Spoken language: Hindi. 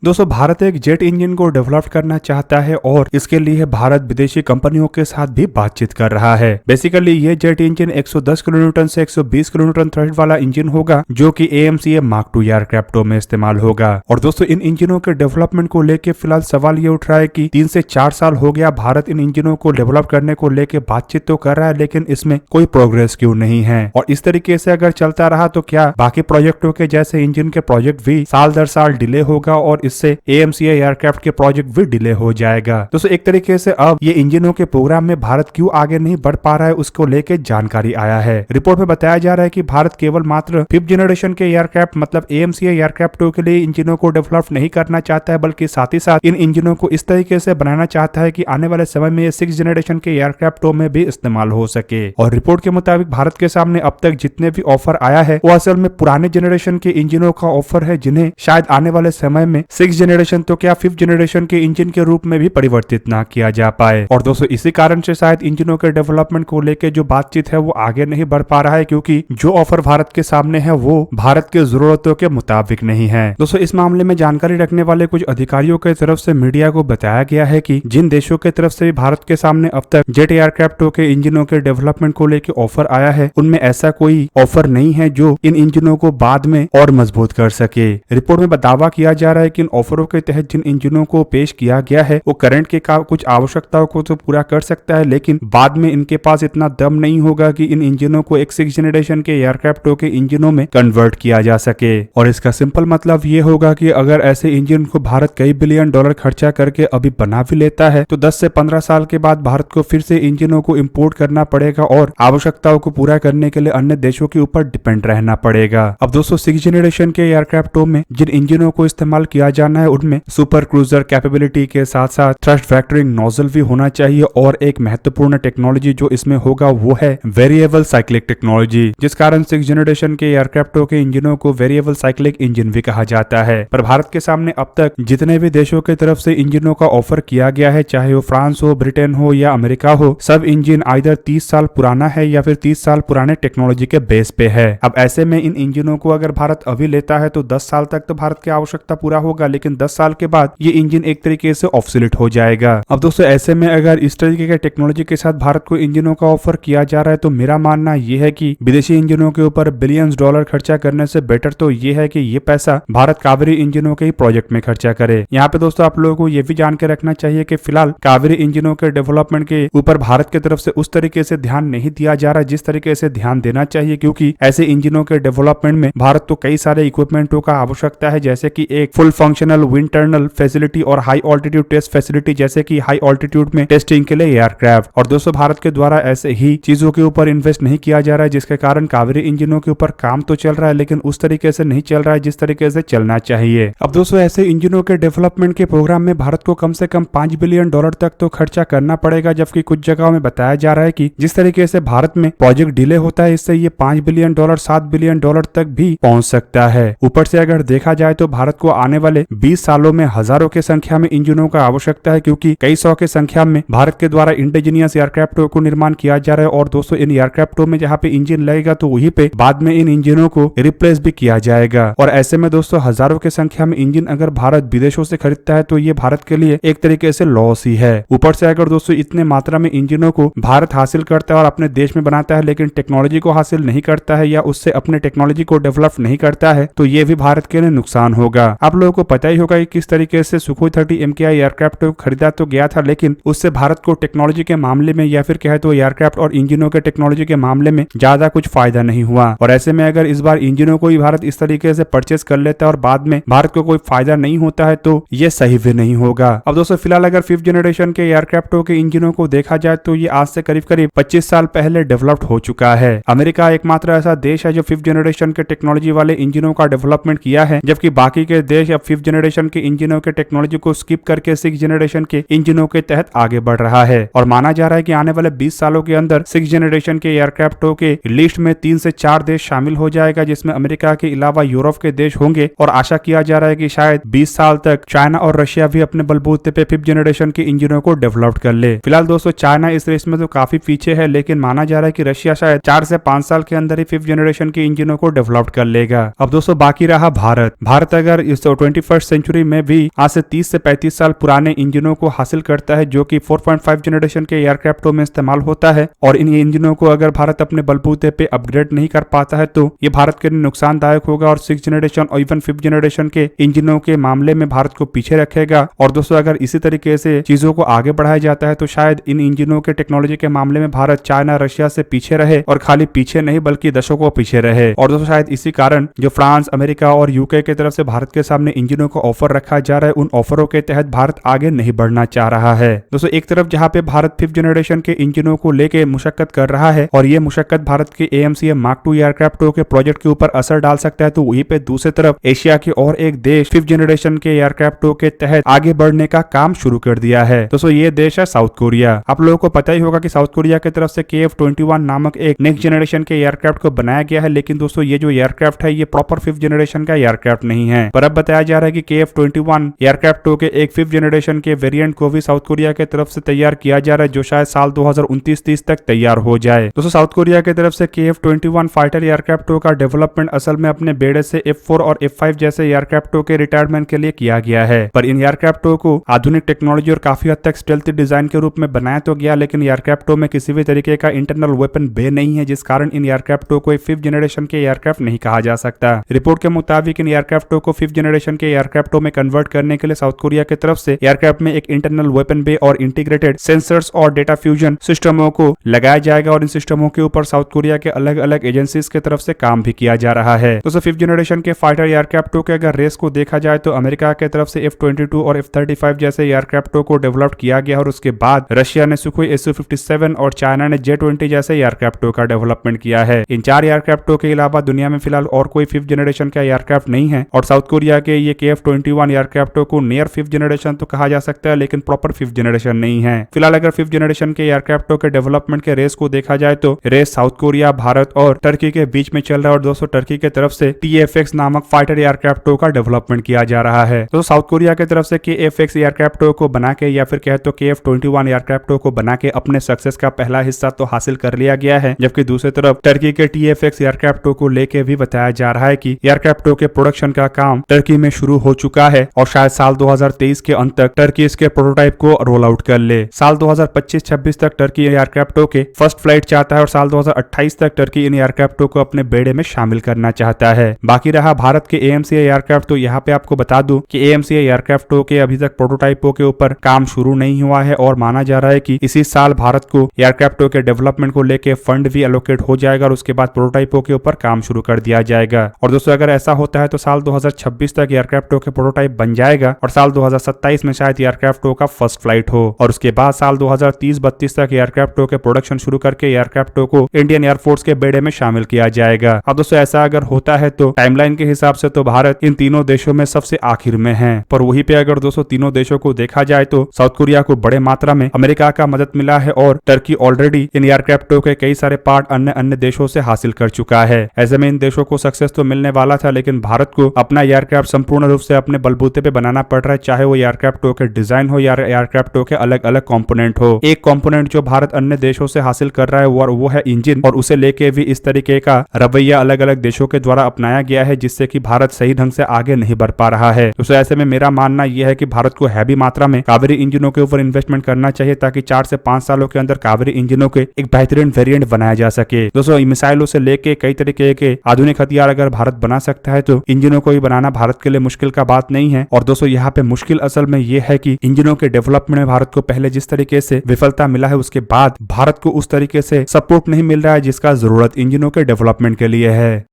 दोस्तों भारत एक जेट इंजन को डेवलप करना चाहता है और इसके लिए भारत विदेशी कंपनियों के साथ भी बातचीत कर रहा है। बेसिकली ये जेट इंजन 110 किलोन्यूटन से 120 किलोन्यूटन थ्रस्ट वाला इंजन होगा जो कि AMCA Mark II एयरक्राफ्टों में इस्तेमाल होगा। और दोस्तों इन इंजनों के डेवलपमेंट को लेकर फिलहाल सवाल ये उठ रहा है कि 3 से 4 साल हो गया भारत इन इंजनों को डेवलप करने को लेकर बातचीत तो कर रहा है, लेकिन इसमें कोई प्रोग्रेस क्यों नहीं है। और इस तरीके से अगर चलता रहा तो क्या बाकी प्रोजेक्टों के जैसे इंजन के प्रोजेक्ट भी साल दर साल डिले होगा और इससे AMCA एयरक्राफ्ट के प्रोजेक्ट भी डिले हो जाएगा। दोस्तों एक तरीके से अब ये इंजनों के प्रोग्राम में भारत क्यों आगे नहीं बढ़ पा रहा है उसको लेके जानकारी आया है। रिपोर्ट में बताया जा रहा है कि भारत केवल मात्र 5th जनरेशन के एयरक्राफ्ट मतलब AMCA एयरक्राफ्टों के लिए इंजनों को डेवलप नहीं करना चाहता है, बल्कि साथ ही साथ इन इंजनों को इस तरीके से बनाना चाहता है कि आने वाले समय में ये 6th जनरेशन के एयरक्राफ्टों में भी इस्तेमाल हो सके। और रिपोर्ट के मुताबिक भारत के सामने अब तक जितने भी ऑफर आया है वो असल में पुराने जनरेशन के इंजनों का ऑफर है, जिन्हें शायद आने वाले समय में 6th जनरेशन तो क्या 5th जनरेशन के इंजन के रूप में भी परिवर्तित ना किया जा पाए। और दोस्तों इसी कारण से शायद इंजनों के डेवलपमेंट को लेकर जो बातचीत है वो आगे नहीं बढ़ पा रहा है, क्योंकि जो ऑफर भारत के सामने है वो भारत के जरूरतों के मुताबिक नहीं है। दोस्तों इस मामले में जानकारी रखने वाले कुछ अधिकारियों की तरफ से मीडिया को बताया गया है कि जिन देशों की तरफ से भारत के सामने अब तक जेट एयरक्राफ्टों के इंजनों के डेवलपमेंट को लेकर ऑफर आया है उनमें ऐसा कोई ऑफर नहीं है जो इन इंजनों को बाद में और मजबूत कर सके। रिपोर्ट में दावा किया जा रहा है कि इन ऑफरों के तहत जिन इंजनों को पेश किया गया है वो करंट के कुछ आवश्यकताओं को तो पूरा कर सकता है, लेकिन बाद में इनके पास इतना दम नहीं होगा कि इन इंजनों को एक 6th जनरेशन के एयरक्राफ्टों के इंजनों में कन्वर्ट किया जा सके। और इसका सिंपल मतलब ये होगा कि अगर ऐसे इंजन को भारत कई बिलियन डॉलर खर्चा करके अभी बना भी लेता है तो 10 से 15 साल के बाद भारत को फिर से इंजनों को इंपोर्ट करना पड़ेगा और आवश्यकताओं को पूरा करने के लिए अन्य देशों के ऊपर डिपेंड रहना पड़ेगा। अब दोस्तों 6th जनरेशन के एयरक्राफ्टों में जिन इंजनों को इस्तेमाल किया जाना है उनमें सुपर क्रूजर कैपेबिलिटी के साथ साथ थ्रस्ट वेक्टरिंग नोजल भी होना चाहिए, और एक महत्वपूर्ण टेक्नोलॉजी जो इसमें होगा वो है वेरिएबल साइक्लिक टेक्नोलॉजी, जिस कारण 6th जनरेशन के एयरक्राफ्टों के इंजनों को वेरिएबल साइक्लिक इंजन भी कहा जाता है। पर भारत के सामने अब तक जितने भी देशों की तरफ से इंजनों का ऑफर किया गया है, चाहे वो फ्रांस हो, ब्रिटेन हो या अमेरिका हो, सब इंजन आइदर 30 साल पुराना है या फिर 30 साल पुराने टेक्नोलॉजी के बेस पे है। अब ऐसे में इन इंजनों को अगर भारत अभी लेता है तो 10 साल तक तो भारत की आवश्यकता पूरा होगा, लेकिन 10 साल के बाद ये इंजन एक तरीके से ऑब्सोलीट हो जाएगा। अब दोस्तों ऐसे में अगर इस तरीके के टेक्नोलॉजी के साथ भारत को इंजनों का ऑफर किया जा रहा है तो मेरा मानना यह है कि विदेशी इंजनों के ऊपर बिलियंस डॉलर खर्चा करने से बेटर तो ये है कि ये पैसा भारत कावेरी इंजनों के ही प्रोजेक्ट में खर्चा करे। यहाँ पे दोस्तों आप लोगों को ये भी जान के रखना चाहिए कि फिलहाल कावेरी इंजनों के डेवलपमेंट के ऊपर भारत की तरफ से उस तरीके से ध्यान नहीं दिया जा रहा जिस तरीके से ध्यान देना चाहिए, क्योंकि ऐसे इंजनों के डेवलपमेंट में भारत को कई सारे इक्विपमेंटों का आवश्यकता है, जैसे कि एक full functional wind tunnel facility और हाई ऑल्टीट्यूड टेस्ट फैसिलिटी, जैसे कि हाई ऑल्टीट्यूड में टेस्टिंग के लिए एयरक्राफ्ट। और दोस्तों भारत के द्वारा ऐसे ही चीजों के ऊपर इन्वेस्ट नहीं किया जा रहा है, जिसके कारण कावेरी इंजनों के ऊपर काम तो चल रहा है लेकिन उस तरीके से नहीं चल रहा है जिस तरीके से चलना चाहिए। अब दोस्तों ऐसे इंजनों के डेवलपमेंट के प्रोग्राम में भारत को कम से कम $5 बिलियन तक तो खर्चा करना पड़ेगा, जबकि कुछ जगहों में बताया जा रहा है कि जिस तरीके से भारत में प्रोजेक्ट डिले होता है इससे ये $5 बिलियन $7 बिलियन तक भी पहुंच सकता है। ऊपर से अगर देखा जाए तो भारत को आने वाले 20 सालों में हजारों की संख्या में इंजनों का आवश्यकता है, क्योंकि कई सौ की संख्या में भारत के द्वारा इंडिजीनियस एयरक्राफ्टों को निर्माण किया जा रहा है। और दोस्तों इन एयरक्राफ्टों में जहाँ पे इंजन लगेगा तो वहीं पे बाद में इन इंजनों को रिप्लेस भी किया जाएगा। और ऐसे में दोस्तों हजारों की संख्या में इंजन अगर भारत विदेशों से खरीदता है तो ये भारत के लिए एक तरीके से लॉस ही है। ऊपर से अगर दोस्तों इतने मात्रा में इंजनों को भारत हासिल करता है और अपने देश में बनाता है लेकिन टेक्नोलॉजी को हासिल नहीं करता है या उससे अपने टेक्नोलॉजी को डेवलप नहीं करता है तो ये भी भारत के लिए नुकसान होगा। आप लोगों को पता ही होगा कि किस तरीके से सुखोई 30 MKI एयरक्राफ्ट खरीदा तो गया था, लेकिन उससे भारत को टेक्नोलॉजी के मामले में या फिर कहे तो एयरक्राफ्ट और इंजनों के टेक्नोलॉजी के मामले में ज्यादा कुछ फायदा नहीं हुआ। और ऐसे में अगर इस बार इंजनों को ही भारत इस तरीके से परचेस कर लेता है और बाद में भारत को कोई फायदा नहीं होता है तो ये सही भी नहीं होगा। अब दोस्तों फिलहाल अगर 5th जनरेशन के एयरक्राफ्टों के इंजनों को देखा जाए तो ये आज से करीब 25 साल पहले डेवलप्ड हो चुका है। अमेरिका एकमात्र ऐसा देश है जो 5th जनरेशन के टेक्नोलॉजी वाले इंजनों का डेवलपमेंट किया है, जबकि बाकी के देश अब 5th जनरेशन के इंजनों के टेक्नोलॉजी को स्किप करके 6th जनरेशन के इंजनों के तहत आगे बढ़ रहा है। और माना जा रहा है कि आने वाले 20 सालों के अंदर 6th जनरेशन के एयरक्राफ्टों के लिस्ट में 3 से 4 देश शामिल हो जाएगा, जिसमें अमेरिका के अलावा यूरोप के देश होंगे। और आशा किया जा रहा है कि शायद 20 साल तक चाइना और रशिया भी अपने बलबूते पे 5th जनरेशन के इंजनों को डेवलप कर ले। फिलहाल दोस्तों चाइना इस रेस में तो काफी पीछे है, लेकिन माना जा रहा है कि रशिया शायद 4 से 5 साल के अंदर ही 5th जनरेशन के इंजनों को डेवलप कर लेगा। अब दोस्तों बाकी रहा भारत। भारत अगर इस 21st 21st सेंचुरी में भी आज से 30 से 35 साल पुराने इंजनों को हासिल करता है, जो कि 4.5 जनरेशन के एयरक्राफ्टों में इस्तेमाल होता है। और इन इंजनों को अगर भारत अपने बलबूते पे अपग्रेड नहीं कर पाता है तो ये भारत के लिए नुकसानदायक होगा और 6 जनरेशन और इवन 5th जनरेशन के इंजनों के मामले में भारत को पीछे रखेगा। और दोस्तों अगर इसी तरीके से चीजों को आगे बढ़ाया जाता है तो शायद इन इंजनों के टेक्नोलॉजी के मामले में भारत चाइना रशिया से पीछे रहे, और खाली पीछे नहीं बल्कि दशकों पीछे रहे। और दोस्तों शायद इसी कारण जो फ्रांस, अमेरिका और यूके की तरफ से भारत के सामने इंजनों को ऑफर रखा जा रहा है, उन ऑफरों के तहत भारत आगे नहीं बढ़ना चाह रहा है। दोस्तों एक तरफ जहां पे भारत 5th जनरेशन के इंजनों को लेके मुशक्कत कर रहा है और ये मुशक्कत भारत के AMCM मार्क 2 एयरक्राफ्टों के प्रोजेक्ट के ऊपर असर डाल सकता है, तो वहीं पे दूसरी तरफ एशिया के और एक देश 5th जनरेशन के एयरक्राफ्टों के तहत आगे बढ़ने का काम शुरू कर दिया है। दोस्तों ये देश है साउथ कोरिया। आप लोगों को पता ही होगा कि साउथ कोरिया की तरफ से KF-21 नामक एक नेक्स्ट जनरेशन के एयरक्राफ्ट को बनाया गया है, लेकिन दोस्तों ये जो एयरक्राफ्ट है ये प्रॉपर 5th जनरेशन का एयरक्राफ्ट नहीं है। पर अब बताया जा रहा है कि KF-21 एयरक्राफ्टों के एक 5th जनरेशन के वेरिएंट को भी साउथ कोरिया की तरफ से तैयार किया जा रहा है, जो शायद साल 2029-30 तक तैयार हो जाए। दोस्तों साउथ कोरिया की तरफ से KF-21 फाइटर एयरक्राफ्टों का डेवलपमेंट असल में अपने बेड़े से F4 और F5 जैसे एयरक्राफ्टों के रिटायरमेंट के लिए किया गया है। पर इन एयरक्राफ्टों को आधुनिक टेक्नोलॉजी और काफी हद तक स्टेल्थी डिजाइन के रूप में बनाया तो गया, लेकिन एयरक्राफ्टों में किसी भी तरीके का इंटरनल वेपन बे नहीं है, जिस कारण इन एयरक्राफ्टों को 5th जनरेशन के एयरक्राफ्ट नहीं कहा जा सकता। रिपोर्ट के मुताबिक इन एयरक्राफ्टों को 5th जनरेशन के एयरक्राफ्टों में कन्वर्ट करने के लिए साउथ कोरिया की तरफ से एयरक्राफ्ट में एक इंटरनल वेपन बे और इंटीग्रेटेड सेंसर्स और डेटा फ्यूजन सिस्टमों को लगाया जाएगा, और इन सिस्टमों के ऊपर साउथ कोरिया के अलग अलग एजेंसीज की तरफ से काम भी किया जा रहा है। तो 5th जनरेशन के फाइटर एयरक्राफ्टों के अगर रेस को देखा जाए तो अमेरिका की तरफ से F-22 और F-35 जैसे एयरक्राफ्टों को डेवलप किया गया, और उसके बाद रशिया ने सुखोई Su-57 और चाइना ने J-20 जैसे एयरक्राफ्टों का डेवलपमेंट किया है। इन 4 एयरक्राफ्टों के अलावा दुनिया में फिलहाल और कोई 5th जनरेशन का एयरक्राफ्ट नहीं है, और साउथ कोरिया के ये KF-21 एयरक्राफ्टों को नियर 5th जनरेशन तो कहा जा सकता है, लेकिन प्रॉपर 5th जनरेशन नहीं है। फिलहाल अगर 5th जनरेशन के एयरक्राफ्टों के डेवलपमेंट के रेस को देखा जाए तो रेस साउथ कोरिया, भारत और टर्की के बीच में चल रहा है, और दोस्तों टर्की की तरफ से TFX नामक फाइटर एयरक्राफ्टों का डेवलपमेंट किया जा रहा है। तो साउथ कोरिया की तरफ से KFX एयरक्राफ्टों को बना के या फिर कहे तो KF-21 एयरक्राफ्टों को बना के अपने सक्सेस का पहला हिस्सा तो हासिल कर लिया गया है, जबकि दूसरी तरफ टर्की के TFX एयरक्राफ्टों को लेके भी बताया जा रहा है कि एयरक्राफ्टों के प्रोडक्शन का काम टर्की में शुरू हो चुका है, और शायद साल 2023 के अंत तक टर्की इसके प्रोटोटाइप को रोल आउट कर ले। साल 2025-26 तक टर्की एयरक्राफ्टों के फर्स्ट फ्लाइट चाहता है, और साल 2028 तक टर्की इन एयरक्राफ्टों को अपने बेड़े में शामिल करना चाहता है। बाकी रहा भारत के AMCA एयरक्राफ्ट, तो यहाँ पे आपको बता दूं कि AMCA एयरक्राफ्टों के अभी तक प्रोटोटाइपों के ऊपर काम शुरू नहीं हुआ है, और माना जा रहा है कि इसी साल भारत को एयरक्राफ्टों के डेवलपमेंट को लेके फंड भी एलोकेट हो जाएगा, और उसके बाद प्रोटोटाइपों के ऊपर काम शुरू कर दिया जाएगा। और दोस्तों अगर ऐसा होता है तो साल 2026 तक एयरक्राफ्टों के प्रोटोटाइप बन जाएगा, और साल 2027 में शायद एयरक्राफ्टों का फर्स्ट फ्लाइट हो, और उसके बाद साल 2030-32 तक एयरक्राफ्टों के प्रोडक्शन शुरू करके एयरक्राफ्टों को इंडियन एयरफोर्स के बेड़े में शामिल किया जाएगा। अब दोस्तों ऐसा अगर होता है तो टाइमलाइन के हिसाब से तो भारत इन तीनों देशों में सबसे आखिर में है, पर वहीं पे अगर दोस्तों तीनों देशों को देखा जाए तो साउथ कोरिया को बड़े मात्रा में अमेरिका का मदद मिला है, और टर्की ऑलरेडी इन एयरक्राफ्टों के कई सारे पार्ट अन्य अन्य देशों से हासिल कर चुका है। ऐसे में इन देशों को सक्सेस तो मिलने वाला था, लेकिन भारत को अपना एयरक्राफ्ट संपूर्ण रूप से अपने बलबूते पे बनाना पड़ रहा है, चाहे वो एयरक्राफ्टों के डिजाइन हो या एयरक्राफ्टों के अलग अलग कंपोनेंट हो। एक कंपोनेंट जो भारत अन्य देशों से हासिल कर रहा है वो है इंजन, और उसे लेके भी इस तरीके का रवैया अलग अलग देशों के द्वारा अपनाया गया है, जिससे कि भारत सही ढंग से आगे नहीं बढ़ पा रहा है। तो ऐसे में मेरा मानना यह है कि भारत को हैवी मात्रा में कावेरी इंजनों के ऊपर इन्वेस्टमेंट करना चाहिए, ताकि 4 से 5 सालों के अंदर कावेरी इंजनों के एक बेहतरीन वेरिएंट बनाया जा सके। दोस्तों मिसाइलों से लेके कई तरीके के आधुनिक हथियार अगर भारत बना सकता है तो इंजनों को ही बनाना भारत के लिए मुश्किल का बात नहीं है। और दोस्तों यहाँ पे मुश्किल असल में यह है कि इंजनों के डेवलपमेंट में भारत को पहले जिस तरीके से विफलता मिला है, उसके बाद भारत को उस तरीके से सपोर्ट नहीं मिल रहा है जिसका जरूरत इंजनों के डेवलपमेंट के लिए है।